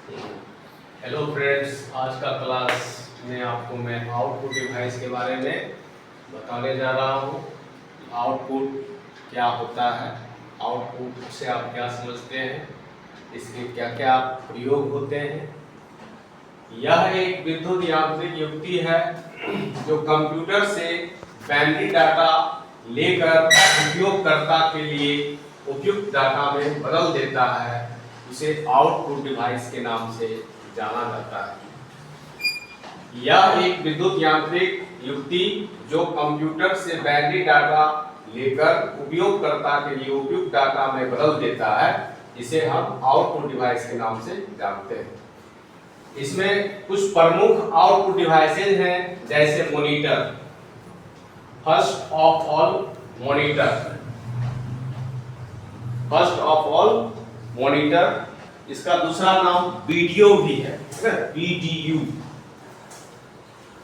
Hello friends, आज का class में आपको मैं आउटपुट डिवाइस के बारे में बताने जा रहा हूँ। आउटपुट क्या होता है, आउटपुट से आप क्या समझते हैं, इसके क्या क्या प्रयोग होते हैं। यह एक विद्युत यांत्रिक युक्ति है जो कंप्यूटर से बाइनरी डाटा लेकर उपयोगकर्ता के लिए उपयुक्त डाटा में बदल देता है। इसे आउटपुट डिवाइस के नाम से जाना जाता है। यह एक विद्युत यांत्रिक युक्ति जो कंप्यूटर से बाइनरी डाटा लेकर उपयोगकर्ता के लिए उपयुक्त डाटा में बदल देता है, इसे हम आउटपुट डिवाइस के नाम से जानते हैं। इसमें कुछ प्रमुख आउटपुट डिवाइसेज हैं, जैसे monitor. First of all monitor, इसका दूसरा नाम वीडियो भी है, वीडीयू।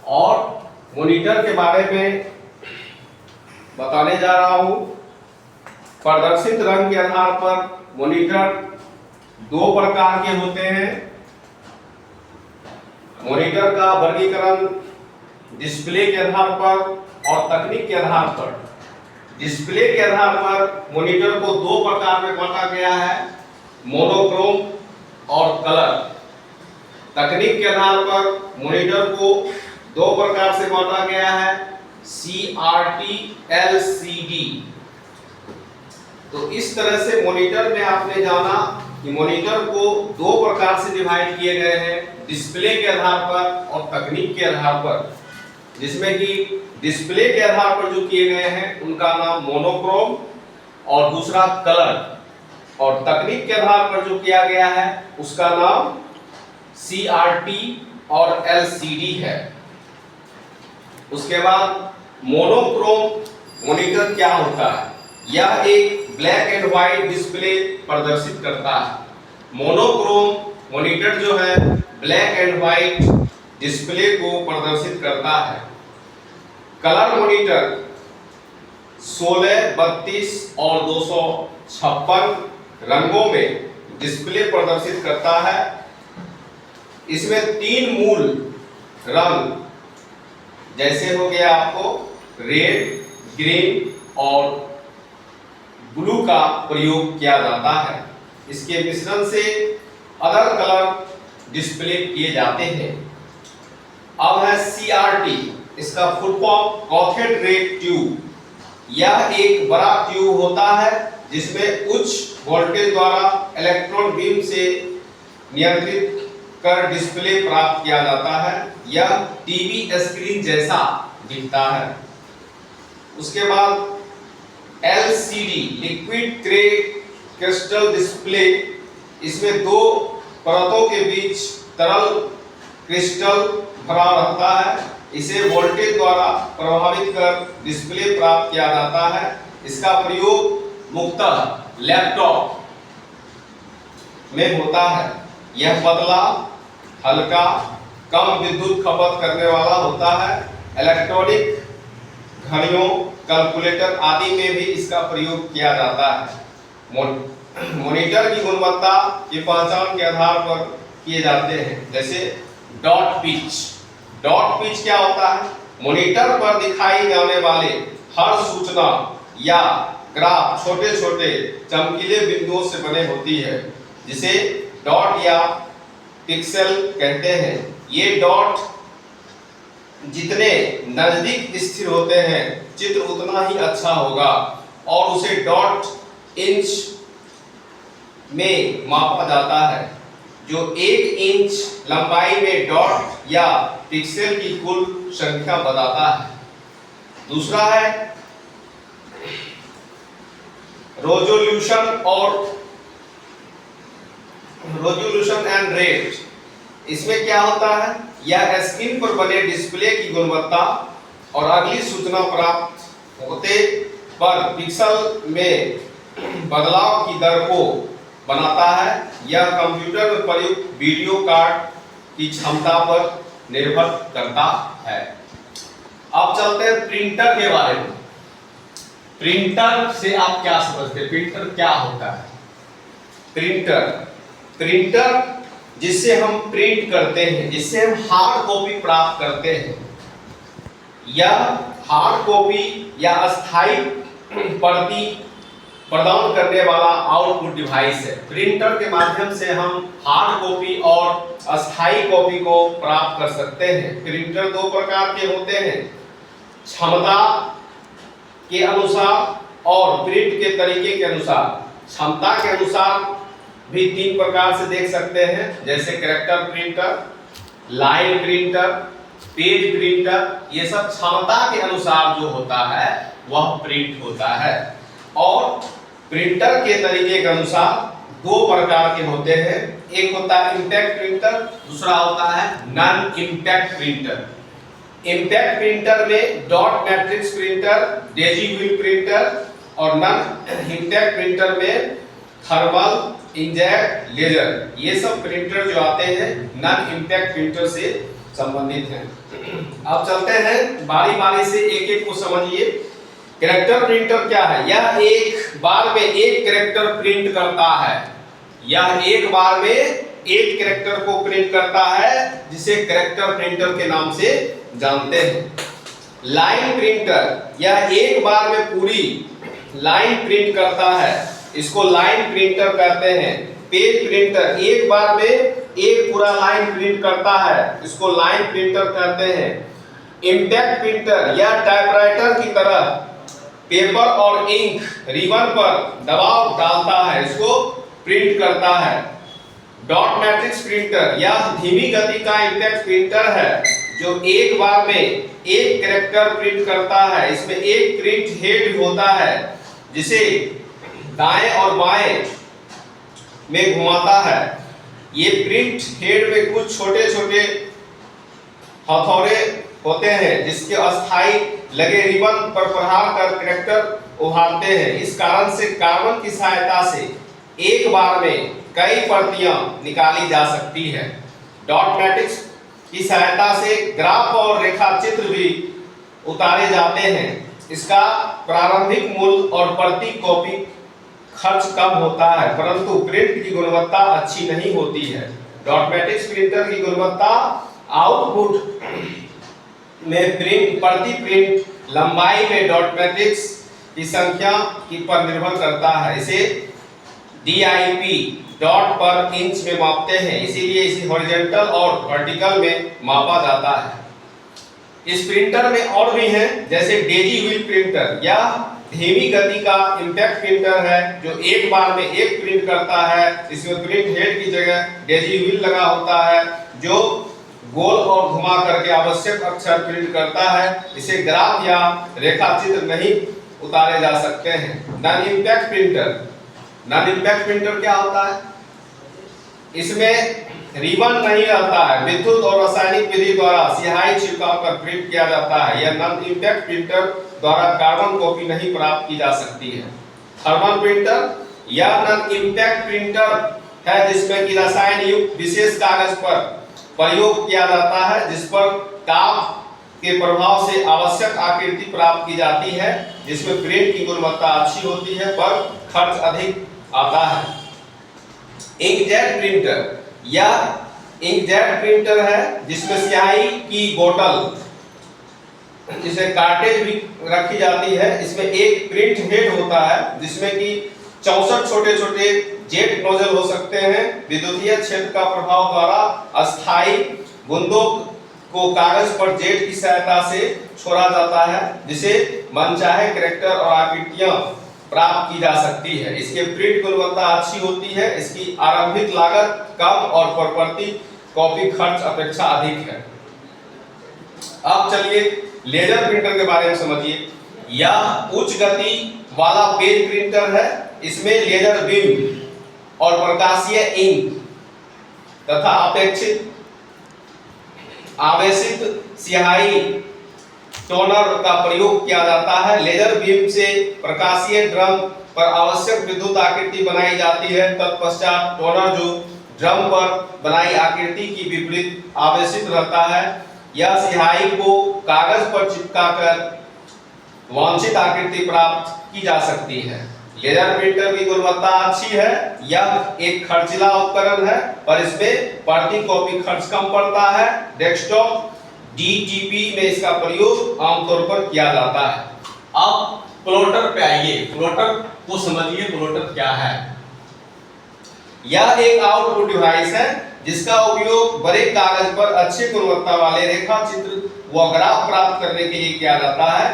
और मॉनिटर के बारे में बताने जा रहा हूं। प्रदर्शित रंग के आधार पर मॉनिटर दो प्रकार के होते हैं। मॉनिटर का वर्गीकरण डिस्प्ले के आधार पर और तकनीक के आधार पर। डिस्प्ले के आधार पर मॉनिटर को दो प्रकार में बांटा गया है, मोनोक्रोम और कलर। तकनीक के आधार पर मॉनिटर को दो प्रकार से बांटा गया है, CRT, LCD। तो इस तरह से मॉनिटर में आपने जाना कि मॉनिटर को दो प्रकार से डिवाइड किए गए हैं, डिस्प्ले के आधार पर और तकनीक के आधार पर। जिसमें कि डिस्प्ले के आधार पर जो किए गए हैं उनका नाम मोनोक्रोम और दूसरा कलर, और तकनीक के आधार पर जो किया गया है उसका नाम CRT और LCD है। उसके बाद मोनोक्रोम मॉनिटर क्या होता है? यह एक ब्लैक एंड व्हाइट डिस्प्ले प्रदर्शित करता है। मोनोक्रोम मॉनिटर जो है ब्लैक एंड व्हाइट डिस्प्ले को प्रदर्शित करता है। कलर मॉनिटर 16, 32 और 256 रंगों में डिस्प्ले प्रदर्शित करता है। इसमें तीन मूल रंग जैसे हो गया आपको रेड, ग्रीन और ब्लू का प्रयोग किया जाता है। इसके मिश्रण से अलग कलर डिस्प्ले किए जाते हैं। अब है CRT, इसका full form cathode ray tube. यह एक बड़ा ट्यूब होता है जिसमें उच्च वोल्टेज द्वारा इलेक्ट्रॉन बीम से नियंत्रित कर डिस्प्ले प्राप्त किया जाता है। यह टीवी स्क्रीन जैसा दिखता है। उसके बाद LCD, liquid grey crystal display. इसमें दो परतों के बीच तरल क्रिस्टल भरा रहता है। इसे वोल्टेज द्वारा प्रभावित कर डिस्प्ले प्राप्त किया जाता है। इसका प्रयोग मुख्यतः लैपटॉप में होता है। यह पतला, हल्का, कम विद्युत खपत करने वाला होता है। इलेक्ट्रॉनिक घड़ियों, कैलकुलेटर आदि में भी इसका प्रयोग किया जाता है। मॉनिटर की गुणवत्ता की पहचान के आधार पर किए जाते हैं, जैसे डॉट पिच। डॉट पिच क्या होता है? मॉनिटर पर दिखाई जाने वाले हर सूचना या ग्राफ छोटे छोटे चमकीले बिंदुओं से बने होती है, जिसे डॉट या पिक्सेल कहते हैं। ये डॉट जितने नजदीक स्थिर होते हैं चित्र उतना ही अच्छा होगा, और उसे डॉट इंच में मापा जाता है, जो 1 इंच लंबाई में डॉट या पिक्सेल की कुल संख्या बताता है। दूसरा है रेजोल्यूशन एंड रेट। इसमें क्या होता है? यह स्क्रीन पर बने डिस्प्ले की गुणवत्ता और अगली सूचना प्राप्त होते पर पिक्सल में बदलाव की दर को बनाता है। यह कंप्यूटर में प्रयुक्त वीडियो कार्ड की क्षमता पर निर्भर करता है। अब चलते हैं प्रिंटर के बारे में। प्रिंटर से आप क्या समझते हैं? प्रिंटर क्या होता है? प्रिंटर जिससे हम प्रिंट करते हैं, जिससे हम हार्ड कॉपी प्राप्त करते हैं, यह हार्ड कॉपी या अस्थायी प्रति प्रदान करने वाला आउटपुट डिवाइस है। प्रिंटर के माध्यम से हम हार्ड कॉपी और अस्थायी कॉपी को प्राप्त कर सकते हैं। प्रिंटर दो प्रकार के होते हैं, क्षमता के अनुसार और प्रिंट के तरीके के अनुसार। क्षमता के अनुसार भी तीन प्रकार से देख सकते हैं, जैसे character printer, line printer, page printer. ये सब क्षमता के अनुसार जो होता है वह प्रिंट होता है। और प्रिंटर के तरीके के अनुसार दो प्रकार के होते हैं, एक होता है इम्पैक्ट प्रिंटर, दूसरा होता है non impact printer. Impact printer में dot matrix printer, daisy wheel printer, और नॉन इम्पैक्ट प्रिंटर में थर्मल, इंकजेट, लेजर, ये सब प्रिंटर जो आते हैं नॉन इम्पैक्ट प्रिंटर से संबंधित हैं। अब चलते हैं बारी बारी से, एक एक को समझिए। कैरेक्टर प्रिंटर क्या है? यह एक बार में एक कैरेक्टर प्रिंट करता है। यह एक बार में एक कैरेक्टर को प्रिंट करता है, जिसे कैरेक्टर प्रिंटर के नाम से जानते हैं। लाइन प्रिंटर, यह एक बार में पूरी लाइन प्रिंट करता है, इसको लाइन प्रिंटर कहते हैं। पेज प्रिंटर एक बार में एक पूरा लाइन प्रिंट करता है, इसको लाइन प्रिंटर कहते हैं। इम्पैक्ट प्रिंटर, यह टाइपराइटर की तरह पेपर और इंक रिबन पर दबाव डालता है, इसको प्रिंट करता है। डॉट मैट्रिक्स प्रिंटर, यह धीमी गति का इम्पैक्ट प्रिंटर है, जो एक बार में एक कैरेक्टर प्रिंट करता है। इसमें एक प्रिंट हेड होता है, जिसे दाएं और बाएं में घुमाता है। ये प्रिंट हेड में कुछ छोटे छोटे हथौड़े होते हैं, जिसके अस्थायी लगे रिबन पर प्रहार कर कैरेक्टर उभारते हैं। इस कारण से कार्बन की सहायता से एक बार में कई प्रतियां निकाली जा सकती है। डॉट मैट्रिक्स की सहायता से ग्राफ और रेखा चित्र भी उतारे जाते हैं। इसका प्रारंभिक मूल्य और प्रति कॉपी खर्च कम होता है, परंतु प्रिंट की गुणवत्ता अच्छी नहीं होती है। डॉट मैट्रिक्स प्रिंटर की गुणवत्ता आउटपुट में प्रिंट प्रति प्रिंट लंबाई में डॉट मैट्रिक्स की संख्या की पर निर्भर करता है। इसे DIP डॉट पर इंच में मापते हैं, इसीलिए इसे हॉरिजॉन्टल और वर्टिकल में मापा जाता है। इस प्रिंटर में और भी हैं, जैसे डेजी व्हील प्रिंटर, या धीमी गति का इम्पैक्ट प्रिंटर है, जो एक बार में एक प्रिंट करता है। इसमें प्रिंट हेड की जगह डेजी व्हील लगा होता है, जो गोल और घुमा करके आवश्यक अक्षर प्रिंट करता है। इसे ग्राफ या रेखा चित्र नहीं उतारे जा सकते हैं। Non impact printer, non impact printer क्या होता है? इसमें रिबन नहीं रहता है, विद्युत और रासायनिक विधि द्वारा स्याही छिड़काव कर प्रिंट किया जाता है। यह नॉन इम्पैक्ट प्रिंटर द्वारा कार्बन कॉपी नहीं प्राप्त की जा सकती है। थर्मल प्रिंटर, यह नॉन इम्पैक्ट प्रिंटर है, जिसमें कि रसायन युक्त विशेष कागज पर प्रयोग किया जाता है, जिस पर ताप के प्रभाव से आवश्यक आकृति प्राप्त की जाती है, जिसमें प्रिंट की गुणवत्ता अच्छी होती है, पर खर्च अधिक आता है। इंकजेट प्रिंटर, यह इंकजेट प्रिंटर है, जिसमें स्याही की बोतल, जिसे कार्टेज भी रखी जाती है। इसमें एक प्रिंट हेड होता है, जिसमें कि 64 छोटे छोटे जेट नोजल हो सकते हैं। विद्युतीय क्षेत्र का प्रभाव द्वारा अस्थायी बूंदों को कागज पर जेट की सहायता से छोड़ा जाता है, जिसे मनचाहे कैरेक्टर और आकृतियां प्राप्त की जा सकती है। इसके प्रिंट गुणवत्ता अच्छी होती है। इसकी आरंभिक लागत कम और प्रति कॉपी खर्च अपेक्षा अधिक है। अब चलिए लेजर प्रिंटर के बारे में समझिए। यह उच्च गति वाला पेज प्रिंटर है। इसमें लेजर बीम और प्रकाशीय इंक तथा अपेक्षित आवेशित स्याही टोनर का प्रयोग किया जाता है। लेजर बीम से प्रकाशीय ड्रम पर आवश्यक विद्युत आकृति बनाई जाती है। तत्पश्चात टोनर जो ड्रम पर बनाई आकृति की विपरीत आवेशित रहता है। यह स्याही को कागज पर चिपकाकर वांछित आकृति प्राप्त की जा सकती है। लेजर प्रिंटर की गुणवत्ता अच्छी है, यह एक खर्चीला उपकरण है पर इसमें प्रति कॉपी खर्च कम पड़ता है। डेस्कटॉप DTP में इसका प्रयोग आमतौर पर किया जाता है। अब प्लॉटर पे आइए, प्लॉटर को समझिए, प्लॉटर क्या है। यह एक आउटपुट डिवाइस है जिसका उपयोग बड़े कागज पर अच्छी गुणवत्ता वाले रेखा चित्र व ग्राफ प्राप्त करने के लिए किया जाता है।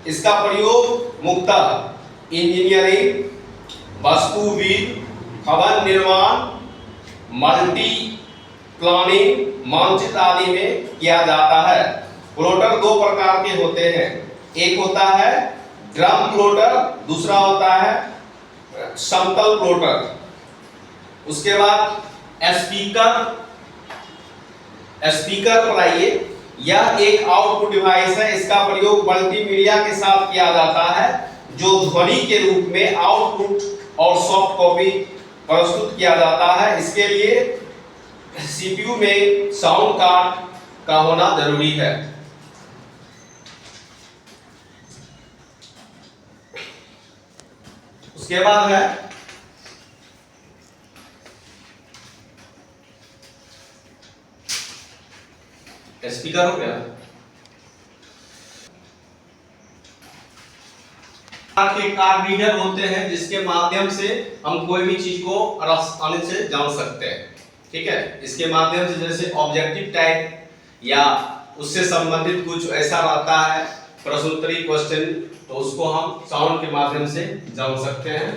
इसका प्रयोग मुख्यतः इंजीनियरिंग, वास्तुविद, भवन निर्माण, मल्टी प्लानिंग, मानचित्र आदि में किया जाता है। प्लॉटर दो प्रकार के होते हैं, एक होता है ड्रम प्लॉटर, दूसरा होता है समतल प्लॉटर। उसके बाद स्पीकर पर आइए। यह एक आउटपुट डिवाइस है, इसका प्रयोग मल्टीमीडिया के साथ किया जाता है जो ध्वनि के रूप में आउटपुट और सॉफ्ट कॉपी प्रस्तुत किया जाता है। इसके लिए CPU में साउंड कार्ड का होना जरूरी है। उसके बाद है स्पीकर हो गया। कार्ड रीडर होते हैं जिसके माध्यम से हम कोई भी चीज को आसानी से जान सकते हैं, ठीक है। इसके माध्यम से जैसे ऑब्जेक्टिव टाइप या उससे संबंधित कुछ ऐसा रहता है प्रश्नोत्तरी क्वेश्चन, तो उसको हम साउंड के माध्यम से जान सकते हैं।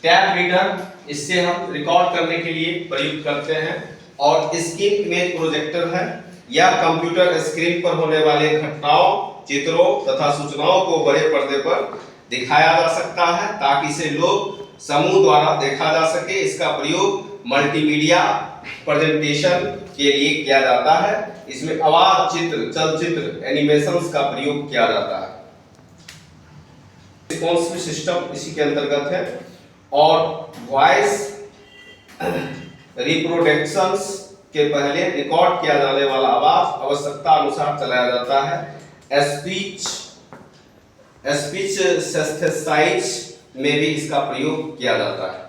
टैब रीडर, इससे हम रिकॉर्ड करने के लिए प्रयुक्त करते हैं। और स्क्रीन इमेज प्रोजेक्टर है, यह कंप्यूटर स्क्रीन पर होने वाले घटनाओं, चित्रों तथा सूचनाओं को बड़े पर्दे पर दिखाया जा सकता है ताकि इसे लोग समूह द्वारा देखा जा सके। इसका प्रयोग मल्टीमीडिया प्रेजेंटेशन के लिए किया जाता है। इसमें आवाज, चित्र, चलचित्र, एनिमेशंस का प्रयोग किया जाता है। रिस्पॉन्सिव सिस्टम इसी के अंतर्गत है। और वॉइस रिप्रोडक्शंस के पहले रिकॉर्ड किया जाने वाला आवाज आवश्यकता अनुसार चलाया जाता है। स्पीच सिंथेसाइज में भी इसका प्रयोग किया जाता है।